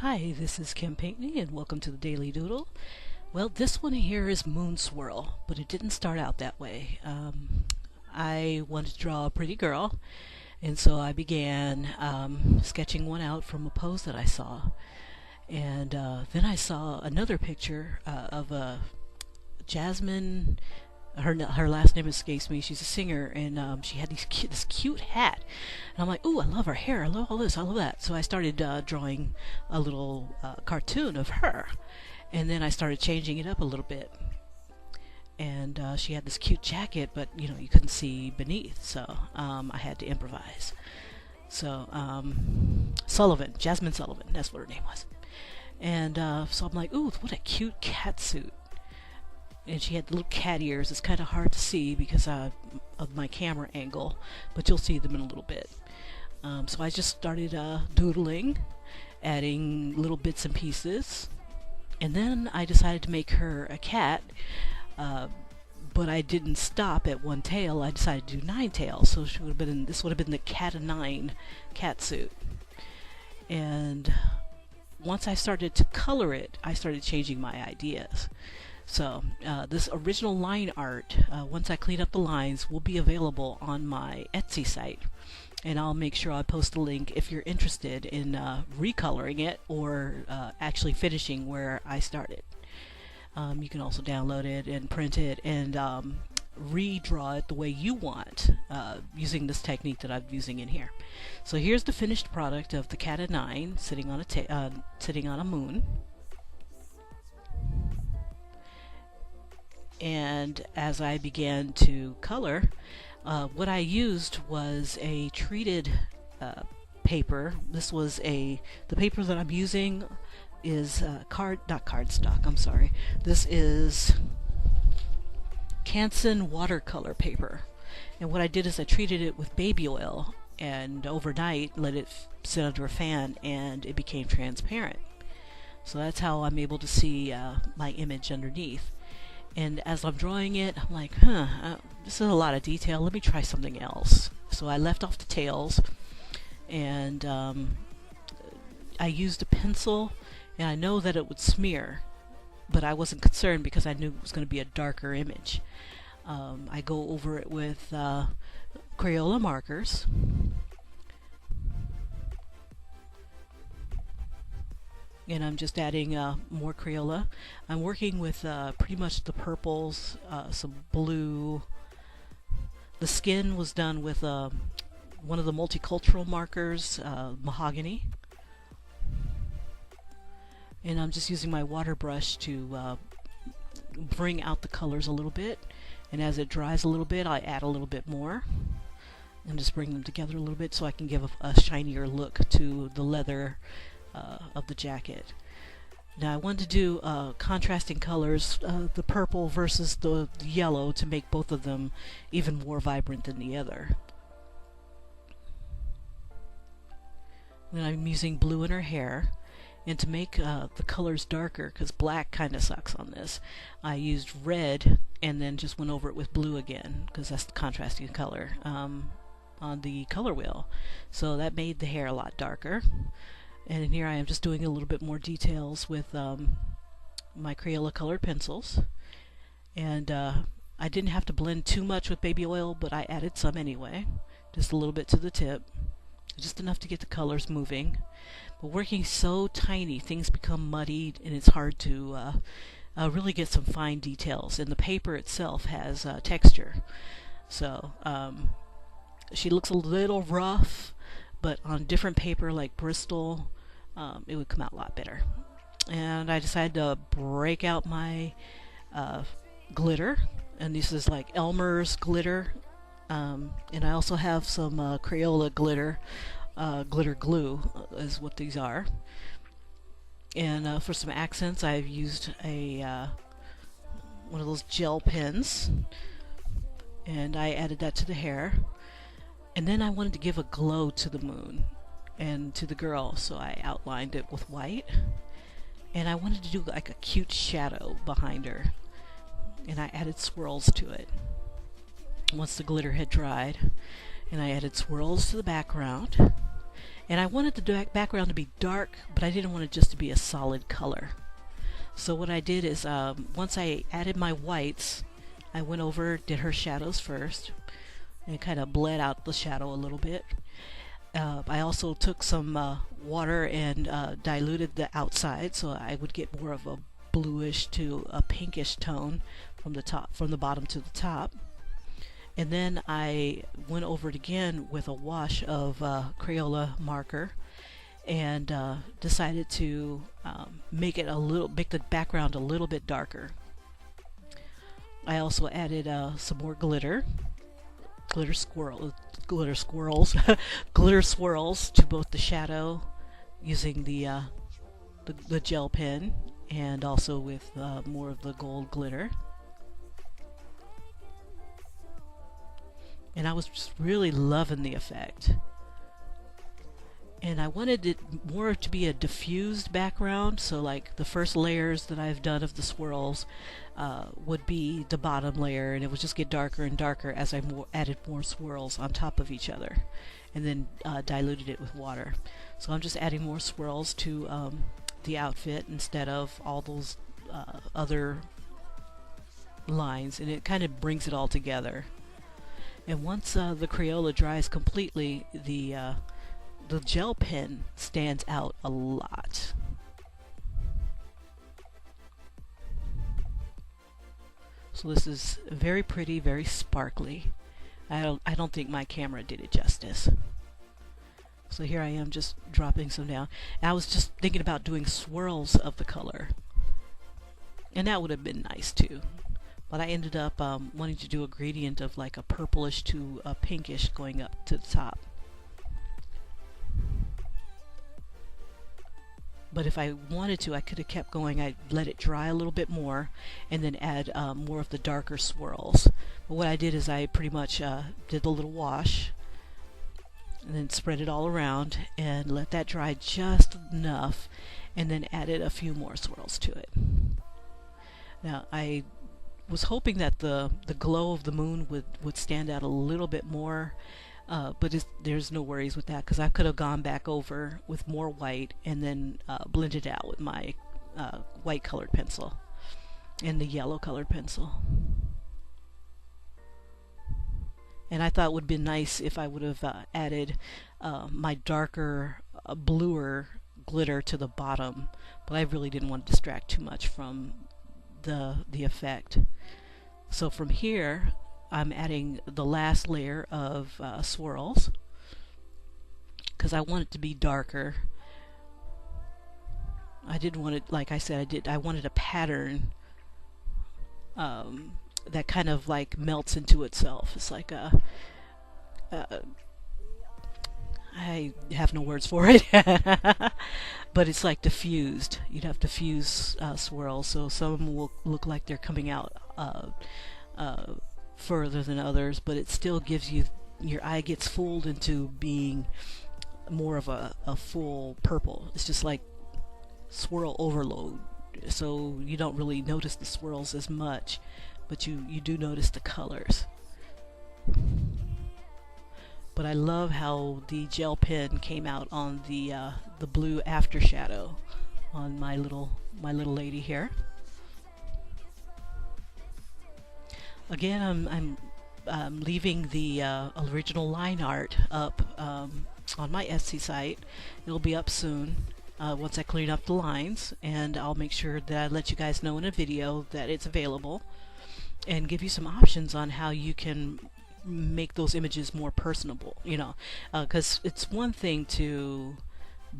Hi, this is Kim Pinkney and welcome to the Daily Doodle. Well, this one here is Moonswirl, but it didn't start out that way. I wanted to draw a pretty girl, and so I began sketching one out from a pose that I saw. And then I saw another picture of a Jasmine. Her last name escapes me. She's a singer, and she had this cute hat. And I'm like, ooh, I love her hair. I love all this. I love that. So I started drawing a little cartoon of her, and then I started changing it up a little bit. And she had this cute jacket, but you couldn't see beneath, so I had to improvise. So Jasmine Sullivan, that's what her name was. And so I'm like, ooh, what a cute cat suit. And she had little cat ears. It's kind of hard to see because of my camera angle, but you'll see them in a little bit. So I just started doodling, adding little bits and pieces, and then I decided to make her a cat, but I didn't stop at one tail. I decided to do 9 tails, so this would have been the cat of 9 cat suit. And once I started to color it, I started changing my ideas. So this original line art, once I clean up the lines, will be available on my Etsy site. And I'll make sure I post a link if you're interested in recoloring it or actually finishing where I started. You can also download it and print it and redraw it the way you want using this technique that I'm using in here. So here's the finished product of the cat of 9 sitting on a moon. And as I began to color, what I used was a treated paper. The paper that I'm using is not cardstock, I'm sorry. This is Canson watercolor paper. And what I did is I treated it with baby oil and overnight let it sit under a fan, and it became transparent. So that's how I'm able to see my image underneath. And as I'm drawing it, I'm like, this is a lot of detail. Let me try something else. So I left off the tails, and I used a pencil, and I know that it would smear, but I wasn't concerned because I knew it was going to be a darker image. I go over it with Crayola markers. And I'm just adding more Crayola. I'm working with pretty much the purples, some blue. The skin was done with one of the multicultural markers, mahogany. And I'm just using my water brush to bring out the colors a little bit. And as it dries a little bit, I add a little bit more. And just bring them together a little bit so I can give a shinier look to the leather of the jacket. Now I wanted to do contrasting colors, the purple versus the yellow, to make both of them even more vibrant than the other. And I'm using blue in her hair, and to make the colors darker, because black kind of sucks on this, I used red and then just went over it with blue again, because that's the contrasting color on the color wheel. So that made the hair a lot darker. And in here I am just doing a little bit more details with my Crayola colored pencils. And I didn't have to blend too much with baby oil, but I added some anyway. Just a little bit to the tip. Just enough to get the colors moving. But working so tiny, things become muddied, and it's hard to really get some fine details. And the paper itself has texture. So she looks a little rough, but on different paper like Bristol, it would come out a lot better. And I decided to break out my glitter, and this is like Elmer's glitter, and I also have some Crayola glitter, glitter glue is what these are. And for some accents, I've used one of those gel pens, and I added that to the hair. And then I wanted to give a glow to the moon and to the girl, so I outlined it with white. And I wanted to do like a cute shadow behind her, and I added swirls to it once the glitter had dried. And I added swirls to the background, And I wanted the background to be dark, but I didn't want it just to be a solid color. So what I did is, once I added my whites, I went over, did her shadows first, and kind of bled out the shadow a little bit. I also took some water and diluted the outside, so I would get more of a bluish to a pinkish tone from the bottom to the top. And then I went over it again with a wash of Crayola marker and decided to make the background a little bit darker. I also added some more glitter squirrels, glitter swirls to both the shadow using the gel pen, and also with more of the gold glitter. And I was just really loving the effect. And I wanted it more to be a diffused background, so like the first layers that I've done of the swirls would be the bottom layer, and it would just get darker and darker as I added more swirls on top of each other, and then diluted it with water. So I'm just adding more swirls to the outfit instead of all those other lines, and it kind of brings it all together. And once the Crayola dries completely, the gel pen stands out a lot. So this is very pretty, very sparkly. I don't think my camera did it justice. So here I am just dropping some down. And I was just thinking about doing swirls of the color, and that would have been nice too. But I ended up wanting to do a gradient of like a purplish to a pinkish going up to the top. But if I wanted to, I could have kept going. I'd let it dry a little bit more and then add more of the darker swirls. But what I did is I pretty much did a little wash and then spread it all around and let that dry just enough, and then added a few more swirls to it. Now I was hoping that the glow of the moon would stand out a little bit more, but there's no worries with that, because I could have gone back over with more white and then blended it out with my white colored pencil and the yellow colored pencil. And I thought it would have been nice if I would have added my darker, bluer glitter to the bottom, but I really didn't want to distract too much from the effect. So from here I'm adding the last layer of swirls because I want it to be darker. I didn't want it, like I said, I wanted a pattern that kind of like melts into itself. It's like I have no words for it, but it's like diffused. You'd have diffused swirls, so some will look like they're coming out further than others, but it still gives you, your eye gets fooled into being more of a full purple. It's just like swirl overload, so you don't really notice the swirls as much, but you do notice the colors. But I love how the gel pen came out on the blue after shadow on my little lady here. Again, I'm leaving the original line art up on my Etsy site. It'll be up soon once I clean up the lines, and I'll make sure that I let you guys know in a video that it's available and give you some options on how you can make those images more personable, you know, because it's one thing to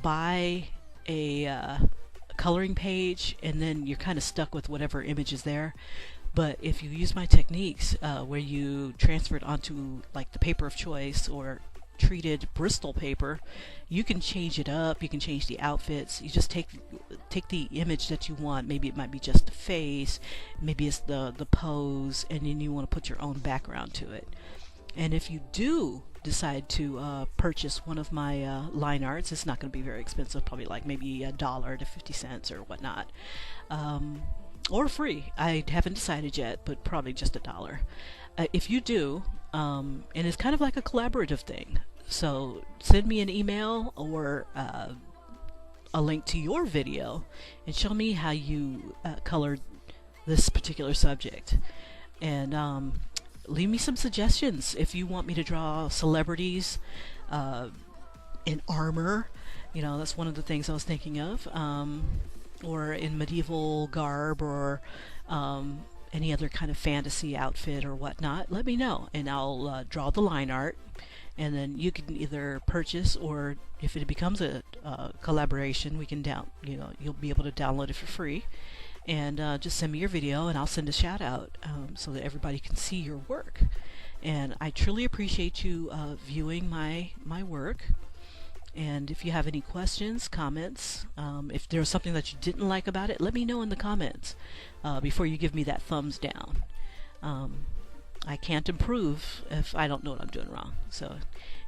buy a coloring page and then you're kind of stuck with whatever image is there. But if you use my techniques where you transfer it onto like the paper of choice or treated Bristol paper, you can change it up, you can change the outfits. You just take the image that you want. Maybe it might be just the face, maybe it's the pose, and then you want to put your own background to it. And if you do decide to purchase one of my line arts, it's not going to be very expensive, probably like maybe $1 to 50 cents or whatnot, or free. I haven't decided yet, but probably just $1. If you do, and it's kind of like a collaborative thing, So send me an email or a link to your video and show me how you colored this particular subject. And leave me some suggestions if you want me to draw celebrities uh, in armor. You know, that's one of the things I was thinking of. Or in medieval garb, or any other kind of fantasy outfit or whatnot. Let me know, and I'll draw the line art. And then you can either purchase, or if it becomes a collaboration, we can you'll be able to download it for free. And just send me your video, and I'll send a shout out so that everybody can see your work. And I truly appreciate you viewing my work. And if you have any questions, comments, if there's something that you didn't like about it, let me know in the comments before you give me that thumbs down. I can't improve if I don't know what I'm doing wrong. So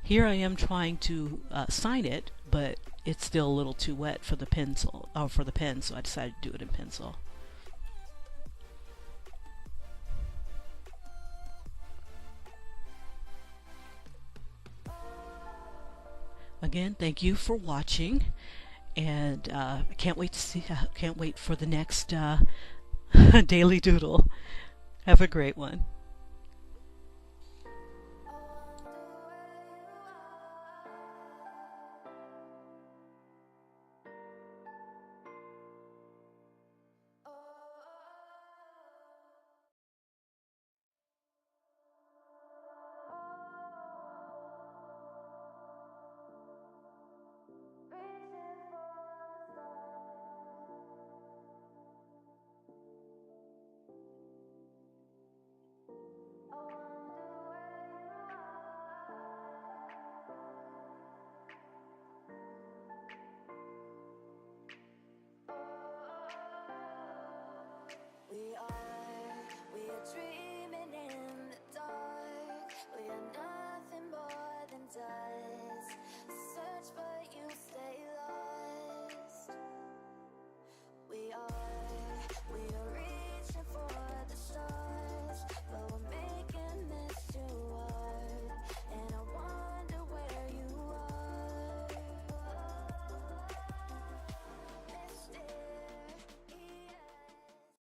here I am trying to sign it, but it's still a little too wet for the pencil, or for the pen, so I decided to do it in pencil. Again, thank you for watching, and I can't wait to see. Can't wait for the next daily doodle. Have a great one. We are